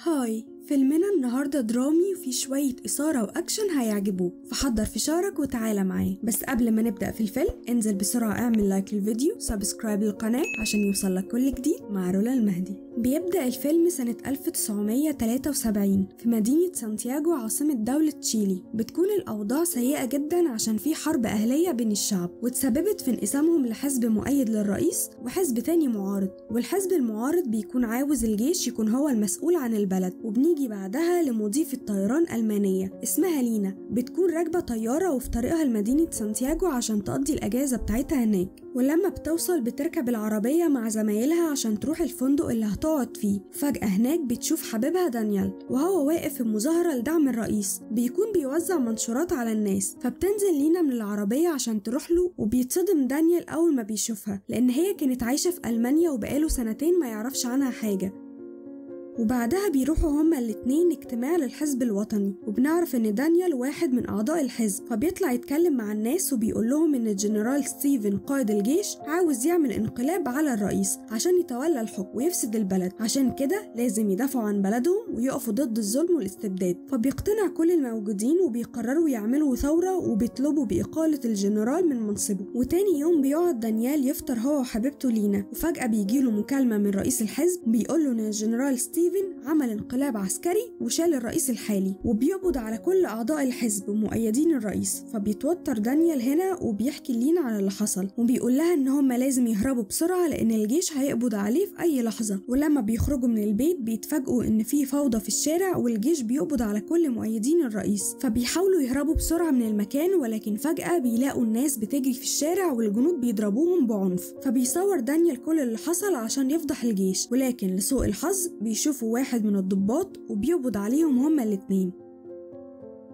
هاي، فيلمنا النهاردة درامي وفي شوية إثارة وأكشن هيعجبوك، فحضر فشارك وتعالى معايا. بس قبل ما نبدأ في الفيلم انزل بسرعة اعمل لايك للفيديو، سبسكرايب للقناة عشان يوصلك كل جديد مع رولا المهدي. بيبدأ الفيلم سنة 1973 في مدينة سانتياغو عاصمة دولة تشيلي. بتكون الأوضاع سيئة جدا عشان في حرب أهلية بين الشعب، وتسببت في انقسامهم لحزب مؤيد للرئيس وحزب تاني معارض، والحزب المعارض بيكون عاوز الجيش يكون هو المسؤول عن البلد. وبنيجي بعدها لمضيفة طيران ألمانية اسمها لينا، بتكون راكبة طيارة وفي طريقها لمدينة سانتياغو عشان تقضي الأجازة بتاعتها هناك. ولما بتوصل بتركب العربية مع زمايلها عشان تروح الفندق اللي هتقعد فيه. فجأة هناك بتشوف حبيبها دانيال وهو واقف في مظاهرة لدعم الرئيس، بيكون بيوزع منشورات على الناس. فبتنزل لينا من العربية عشان تروح له، وبيتصدم دانيال أول ما بيشوفها لأن هي كانت عايشة في ألمانيا وبقاله سنتين ما يعرفش عنها حاجة. وبعدها بيروحوا هما الاتنين اجتماع للحزب الوطني، وبنعرف ان دانيال واحد من اعضاء الحزب. فبيطلع يتكلم مع الناس وبيقول لهم ان الجنرال ستيفن قائد الجيش عاوز يعمل انقلاب على الرئيس عشان يتولى الحكم ويفسد البلد، عشان كده لازم يدافعوا عن بلدهم ويقفوا ضد الظلم والاستبداد. فبيقتنع كل الموجودين وبيقرروا يعملوا ثورة وبيطلبوا بإقالة الجنرال من منصبه. وتاني يوم بيقعد دانيال يفطر هو وحبيبته لينا، وفجأة بيجيله مكالمة من رئيس الحزب بيقوله ان الجنرال ستيفن عمل انقلاب عسكري وشال الرئيس الحالي وبيقبض على كل أعضاء الحزب ومؤيدين الرئيس. فبيتوتر دانيال هنا وبيحكي لينا على اللي حصل، وبيقول لها ان هم لازم يهربوا بسرعة لان الجيش هيقبض عليه في اي لحظة. ولما بيخرجوا من البيت بيتفاجئوا ان في فوضى في الشارع والجيش بيقبض على كل مؤيدين الرئيس. فبيحاولوا يهربوا بسرعة من المكان، ولكن فجأة بيلاقوا الناس بتجري في الشارع والجنود بيضربوهم بعنف. فبيصور دانيال كل اللي حصل عشان يفضح الجيش، ولكن لسوء الحظ بيشوفوا واحد من الضباط وبيقبض عليهم هما الاتنين.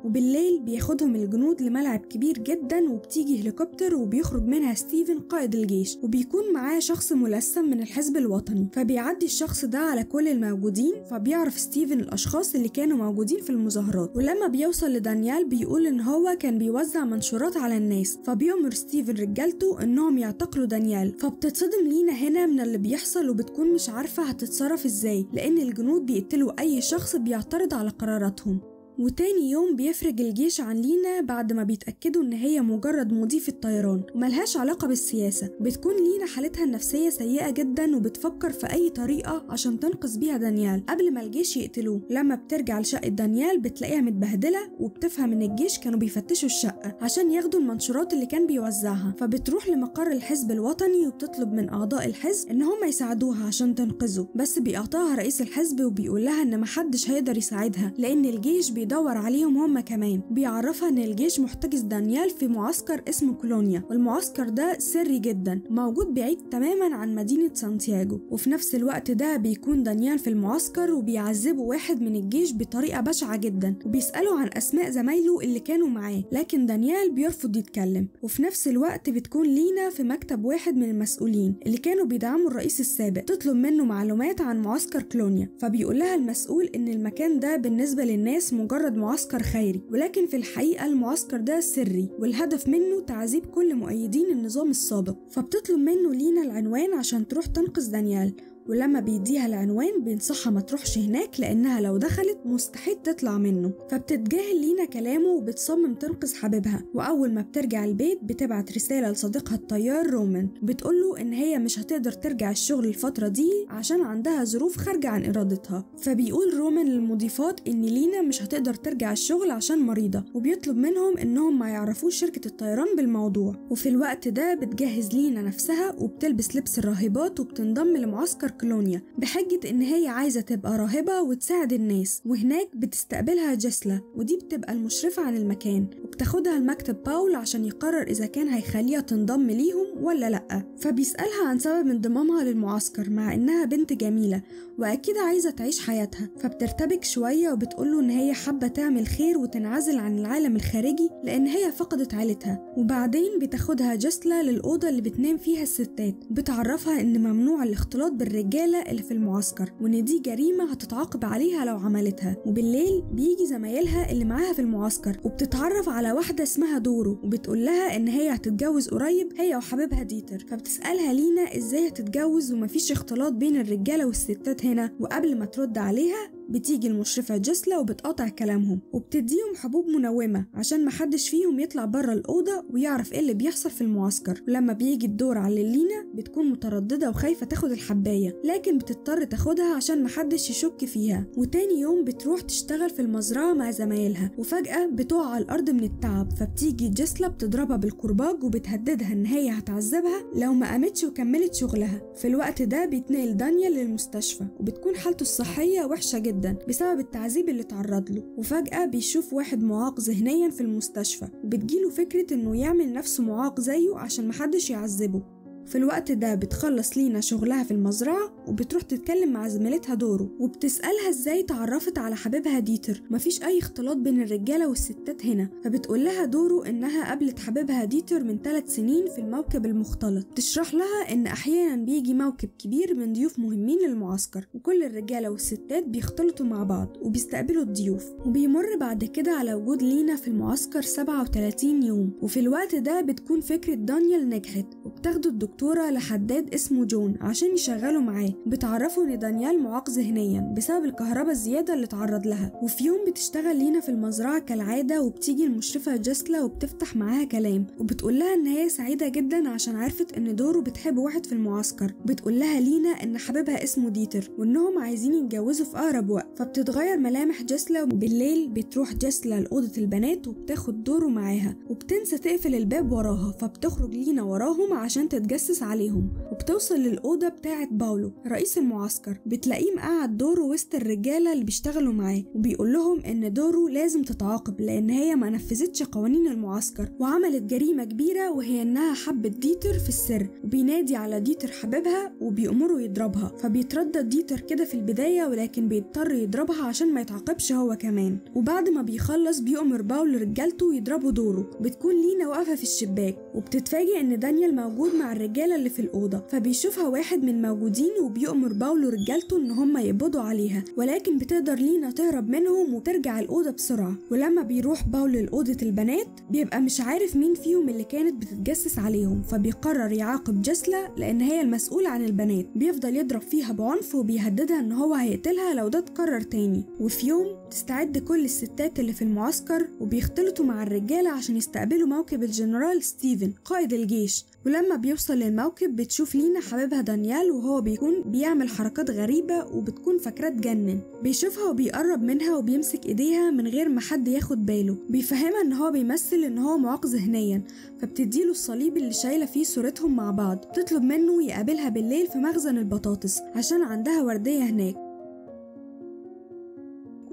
وبالليل بياخدهم الجنود لملعب كبير جدا، وبتيجي هليكوبتر وبيخرج منها ستيفن قائد الجيش، وبيكون معاه شخص ملثم من الحزب الوطني. فبيعدي الشخص ده على كل الموجودين، فبيعرف ستيفن الأشخاص اللي كانوا موجودين في المظاهرات. ولما بيوصل لدانيال بيقول ان هو كان بيوزع منشورات على الناس، فبيأمر ستيفن رجالته انهم يعتقلوا دانيال. فبتتصدم لينا هنا من اللي بيحصل وبتكون مش عارفة هتتصرف ازاي، لان الجنود بيقتلوا اي شخص بيعترض على قراراتهم. وتاني يوم بيفرج الجيش عن لينا بعد ما بيتأكدوا ان هي مجرد مضيفة طيران وملهاش علاقة بالسياسة. بتكون لينا حالتها النفسية سيئة جدا وبتفكر في اي طريقة عشان تنقذ بيها دانيال قبل ما الجيش يقتلوه. لما بترجع لشقة دانيال بتلاقيها متبهدلة، وبتفهم ان الجيش كانوا بيفتشوا الشقة عشان ياخدوا المنشورات اللي كان بيوزعها. فبتروح لمقر الحزب الوطني وبتطلب من اعضاء الحزب ان هم يساعدوها عشان تنقذه، بس بيقاطعها رئيس الحزب وبيقول لها ان محدش هيقدر يساعدها لان الجيش بيدور عليهم هم كمان. بيعرفها ان الجيش محتجز دانيال في معسكر اسمه كولونيا، والمعسكر ده سري جدا موجود بعيد تماما عن مدينة سانتياغو. وفي نفس الوقت ده بيكون دانيال في المعسكر وبيعذبوا واحد من الجيش بطريقة بشعة جدا، وبيسألوا عن اسماء زمايله اللي كانوا معاه، لكن دانيال بيرفض يتكلم. وفي نفس الوقت بتكون لينا في مكتب واحد من المسؤولين اللي كانوا بيدعموا الرئيس السابق، تطلب منه معلومات عن معسكر كولونيا. فبيقول لها المسؤول ان المكان ده بالنسبة للناس مجرد معسكر خيري، ولكن في الحقيقة المعسكر ده سري والهدف منه تعذيب كل مؤيدين النظام السابق. فبتطلب منه لينا العنوان عشان تروح تنقذ دانيال، ولما بيديها العنوان بينصحها ما تروحش هناك لأنها لو دخلت مستحيل تطلع منه. فبتتجاهل لينا كلامه وبتصمم تنقذ حبيبها. وأول ما بترجع البيت بتبعت رسالة لصديقها الطيار رومان بتقوله إن هي مش هتقدر ترجع الشغل الفترة دي عشان عندها ظروف خارجة عن إرادتها. فبيقول رومان للمضيفات إن لينا مش هتقدر ترجع الشغل عشان مريضة، وبيطلب منهم إنهم ما يعرفوش شركة الطيران بالموضوع. وفي الوقت ده بتجهز لينا نفسها وبتلبس لبس الراهبات وبتنضم لمعسكر كولونيا بحجة ان هي عايزة تبقى راهبة وتساعد الناس. وهناك بتستقبلها جسلة، ودي بتبقى المشرفة عن المكان، وبتاخدها المكتب باول عشان يقرر اذا كان هيخليها تنضم ليهم ولا لأ. فبيسألها عن سبب انضمامها للمعسكر مع انها بنت جميلة واكيد عايزة تعيش حياتها. فبترتبك شوية وبتقوله ان هي حابة تعمل خير وتنعزل عن العالم الخارجي لان هي فقدت عيلتها. وبعدين بتاخدها جسلة للأوضة اللي بتنام فيها الستات، بتعرفها ان ممنوع الاختلاط بالرجالة اللي في المعسكر وان دي جريمة هتتعاقب عليها لو عملتها. وبالليل بيجي زمايلها اللي معاها في المعسكر وبتتعرف على واحدة اسمها دورو، وبتقول لها ان هي هتتجوز قريب هي وحبيبها ديتر. فبتسألها لينا ازاي هتتجوز ومفيش اختلاط بين الرجالة والستات هنا، وقبل ما ترد عليها بتيجي المشرفة جسلا وبتقاطع كلامهم وبتديهم حبوب منومة عشان محدش فيهم يطلع بره الأوضة ويعرف ايه اللي بيحصل في المعسكر. ولما بيجي الدور على لينا بتكون مترددة وخايفة تاخد الحباية، لكن بتضطر تاخدها عشان محدش يشك فيها. وتاني يوم بتروح تشتغل في المزرعة مع زمايلها، وفجأة بتقع على الأرض من التعب، فبتيجي جسلا بتضربها بالكرباج وبتهددها ان هي هتعذبها لو ما قامتش وكملت شغلها. في الوقت ده بيتنقل دانيال للمستشفى وبتكون حالته الصحية وحشة جدا بسبب التعذيب اللي اتعرض له. وفجأة بيشوف واحد معاق ذهنيا في المستشفى وبتجيله فكرة انه يعمل نفسه معاق زيه عشان محدش يعذبه. في الوقت ده بتخلص لينا شغلها في المزرعة وبتروح تتكلم مع زميلتها دورو وبتسألها ازاي تعرفت على حبيبها ديتر، مفيش اي اختلاط بين الرجالة والستات هنا. فبتقول لها دورو انها قابلت حبيبها ديتر من 3 سنين في الموكب المختلط. تشرح لها ان احيانا بيجي موكب كبير من ضيوف مهمين للمعسكر وكل الرجالة والستات بيختلطوا مع بعض وبيستقبلوا الضيوف. وبيمر بعد كده على وجود لينا في المعسكر 37 يوم، وفي الوقت ده بتكون فكرة دانيال نجحت وبتاخده الدكتورة لحداد اسمه جون عشان يشغلوا معاه. بتعرفوا ان دانيال معاق ذهنيا بسبب الكهرباء الزيادة اللي اتعرض لها. وفي يوم بتشتغل لينا في المزرعة كالعادة وبتيجي المشرفة جسلا وبتفتح معاها كلام وبتقول لها ان هي سعيدة جدا عشان عرفت ان دورو بتحب واحد في المعسكر. بتقول لها لينا ان حبيبها اسمه ديتر وانهم عايزين يتجوزوا في اقرب وقت. فبتتغير ملامح جسلا وبالليل بتروح جسلا لأوضة البنات وبتاخد دورو معاها وبتنسى تقفل الباب وراها، فبتخرج لينا وراهم عشان تتجسس عليهم. وبتوصل للأوضة بتاعة باولو رئيس المعسكر، بتلاقيه مقعد دورو وسط الرجالة اللي بيشتغلوا معاه وبيقول لهم ان دورو لازم تتعاقب لان هي ما نفذتش قوانين المعسكر وعملت جريمة كبيرة وهي انها حبت ديتر في السر. وبينادي على ديتر حبيبها وبيأمره يضربها، فبيتردد ديتر كده في البداية ولكن بيضطر يضربها عشان ما يتعاقبش هو كمان. وبعد ما بيخلص بيأمر باولو رجالته يضربوا دورو. بتكون لينا واقفة في الشباك وبتتفاجئ ان دانيال موجود مع الرجالة اللي في الأوضة، فبيشوفها واحد من الموجودين وبيأمر باولو رجالته ان هم يقبضوا عليها، ولكن بتقدر لينا تهرب منهم وترجع الأوضة بسرعة. ولما بيروح باولو لأوضة البنات بيبقى مش عارف مين فيهم اللي كانت بتتجسس عليهم، فبيقرر يعاقب جسلا لان هي المسؤولة عن البنات. بيفضل يضرب فيها بعنف وبيهددها ان هو هيقتلها لو ده اتكرر تاني. وفي يوم تستعد كل الستات اللي في المعسكر وبيختلطوا مع الرجالة عشان يستقبلوا موكب الجنرال ستيفن قائد الجيش. ولما بيوصل للموكب بتشوف لينا حبيبها دانيال وهو بيكون بيعمل حركات غريبة وبتكون فاكراه اتجنن. بيشوفها وبيقرب منها وبيمسك ايديها من غير ما حد ياخد باله، بيفهمها ان هو بيمثل ان هو معاق ذهنيا، فبتديله الصليب اللي شايلة فيه صورتهم مع بعض. تطلب منه يقابلها بالليل في مخزن البطاطس عشان عندها وردية هناك.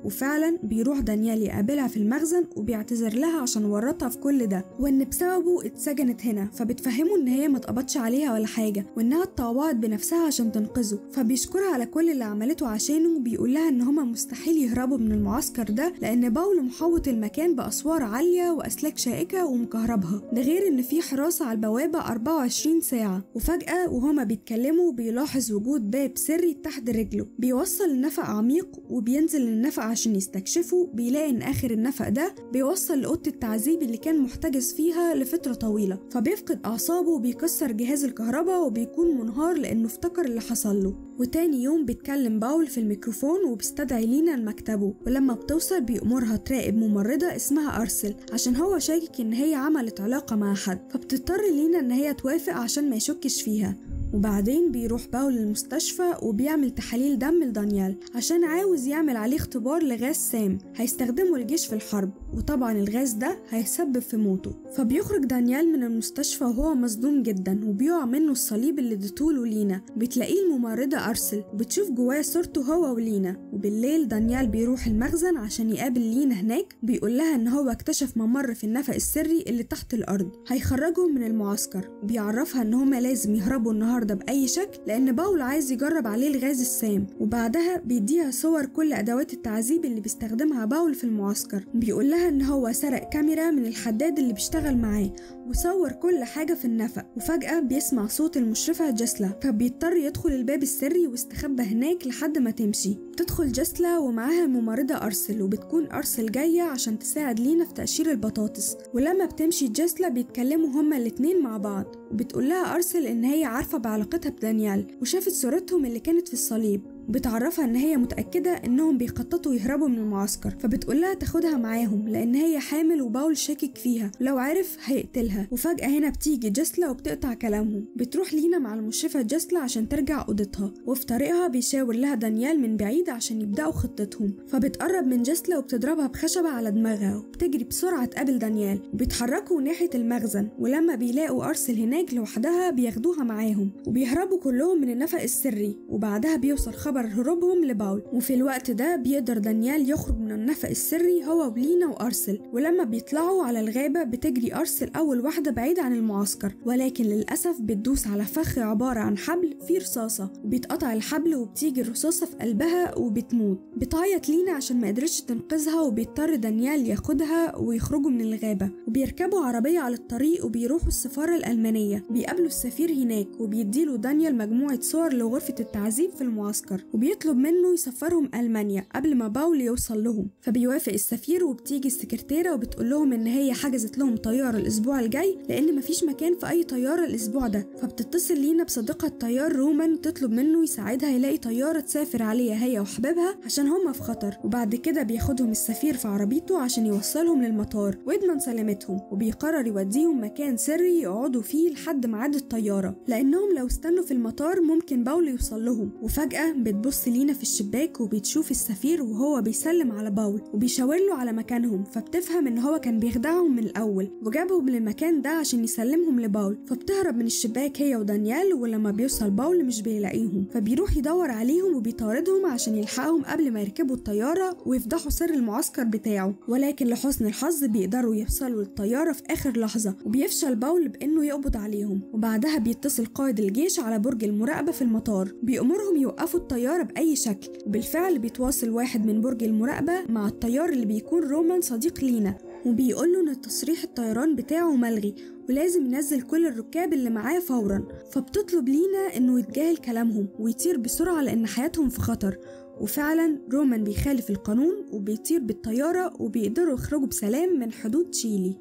وفعلا بيروح دانيال يقابلها في المخزن وبيعتذر لها عشان ورطها في كل ده وان بسببه اتسجنت هنا. فبتفهمه ان هي ما اتقبضش عليها ولا حاجه وانها اتطوعت بنفسها عشان تنقذه. فبيشكرها على كل اللي عملته عشانه وبيقول لها ان هما مستحيل يهربوا من المعسكر ده لان باولو محوط المكان باسوار عاليه واسلاك شائكه ومكهربها، ده غير ان في حراسه على البوابه 24 ساعه. وفجاه وهما بيتكلموا بيلاحظ وجود باب سري تحت رجله بيوصل لنفق عميق وبينزل للنفق عشان يستكشفوا. بيلاقي ان اخر النفق ده بيوصل لأوضة التعذيب اللي كان محتجز فيها لفترة طويلة، فبيفقد اعصابه وبيكسر جهاز الكهرباء وبيكون منهار لانه افتكر اللي حصل له. وتاني يوم بيتكلم باول في الميكروفون وبيستدعي لينا لمكتبه، ولما بتوصل بيأمرها تراقب ممرضة اسمها أرسل عشان هو شاكك ان هي عملت علاقة مع حد، فبتضطر لينا ان هي توافق عشان ما يشكش فيها. وبعدين بيروح باول المستشفى وبيعمل تحاليل دم لدانيال عشان عاوز يعمل عليه اختبار لغاز سام هيستخدمه الجيش في الحرب، وطبعا الغاز ده هيسبب في موته. فبيخرج دانيال من المستشفى وهو مصدوم جدا وبيقع منه الصليب اللي اديتهوله لينا. بتلاقيه الممرضة أرسل بتشوف جواه صورته هو ولينا. وبالليل دانيال بيروح المخزن عشان يقابل لينا هناك، بيقول لها ان هو اكتشف ممر في النفق السري اللي تحت الارض هيخرجهم من المعسكر. بيعرفها ان هما لازم يهربوا النهارده باي شكل لان باول عايز يجرب عليه الغاز السام. وبعدها بيديها صور كل ادوات التعذيب اللي بيستخدمها باول في المعسكر. بيقول لها ان هو سرق كاميرا من الحداد اللي بيشتغل معاه وصور كل حاجة في النفق. وفجأة بيسمع صوت المشرفة جسلا، فبيضطر يدخل الباب السري واستخبى هناك لحد ما تمشي. تدخل جسلا ومعاها الممرضة أرسل، وبتكون أرسل جاية عشان تساعد لينا في تقشير البطاطس. ولما بتمشي جسلا بيتكلموا هما الاتنين مع بعض، وبتقول لها أرسل إن هي عارفة بعلاقتها بدانيال وشافت صورتهم اللي كانت في الصليب. بتعرفها ان هي متأكدة انهم بيخططوا يهربوا من المعسكر، فبتقولها تاخدها معاهم لان هي حامل وباول شاكك فيها ولو عرف هيقتلها. وفجأة هنا بتيجي جاسلا وبتقطع كلامهم. بتروح لينا مع المشرفة جاسلا عشان ترجع اوضتها، وفي طريقها بيشاور لها دانيال من بعيد عشان يبدأوا خطتهم. فبتقرب من جاسلا وبتضربها بخشبة على دماغها وبتجري بسرعة تقابل دانيال. بيتحركوا ناحية المخزن، ولما بيلاقوا أرسل هناك لوحدها بياخدوها معاهم وبيهربوا كلهم من النفق السري. وبعدها بيوصل خبر هروبهم لباول، وفي الوقت ده بيقدر دانيال يخرج من النفق السري هو ولينا وأرسل. ولما بيطلعوا على الغابة بتجري أرسل أول واحدة بعيد عن المعسكر، ولكن للأسف بتدوس على فخ عبارة عن حبل فيه رصاصة، وبيتقطع الحبل وبتيجي الرصاصة في قلبها وبتموت. بتعيط لينا عشان ما قدرتش تنقذها، وبيضطر دانيال ياخدها ويخرجوا من الغابة. وبيركبوا عربية على الطريق وبيروحوا السفارة الألمانية. بيقابلوا السفير هناك وبيديله دانيال مجموعة صور لغرفة التعذيب في المعسكر، وبيطلب منه يسفرهم ألمانيا قبل ما باول يوصل لهم. فبيوافق السفير، وبتيجي السكرتيرة وبتقول لهم ان هي حجزت لهم طيارة الاسبوع الجاي لان مفيش مكان في اي طيارة الاسبوع ده. فبتتصل لينا بصديقة طيار رومان تطلب منه يساعدها يلاقي طيارة تسافر عليها هي وحبيبها عشان هما في خطر. وبعد كده بياخدهم السفير في عربيته عشان يوصلهم للمطار ويضمن سلامتهم، وبيقرر يوديهم مكان سري يقعدوا فيه لحد ميعاد الطيارة لانهم لو استنوا في المطار ممكن باول يوصل لهم. وفجأة بتبص لينا في الشباك وبتشوف السفير وهو بيسلم على باول وبيشاور له على مكانهم، فبتفهم ان هو كان بيخدعهم من الاول وجابهم للمكان ده عشان يسلمهم لباول. فبتهرب من الشباك هي ودانيال، ولما بيوصل باول مش بيلاقيهم، فبيروح يدور عليهم وبيطاردهم عشان يلحقهم قبل ما يركبوا الطيارة ويفضحوا سر المعسكر بتاعه. ولكن لحسن الحظ بيقدروا يوصلوا للطيارة في اخر لحظة، وبيفشل باول بانه يقبض عليهم. وبعدها بيتصل قائد الجيش على برج المراقبة في المطار، بيأمرهم يوقفوا الطيارة بأي شكل. وبالفعل بيتواصل واحد من برج المراقبة مع الطيار اللي بيكون رومان صديق لينا، وبيقول له ان تصريح الطيران بتاعه ملغي ولازم ينزل كل الركاب اللي معاه فورا. فبتطلب لينا انه يتجاهل كلامهم ويطير بسرعة لان حياتهم في خطر. وفعلا رومان بيخالف القانون وبيطير بالطيارة وبيقدروا يخرجوا بسلام من حدود تشيلي.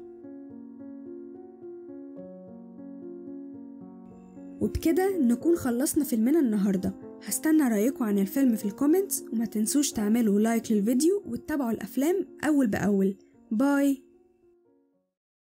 وبكده نكون خلصنا فيلمنا النهاردة. هستنى رأيكم عن الفيلم في الكومنتس، وما تنسوش تعملوا لايك للفيديو وتتابعوا الأفلام أول بأول. باي.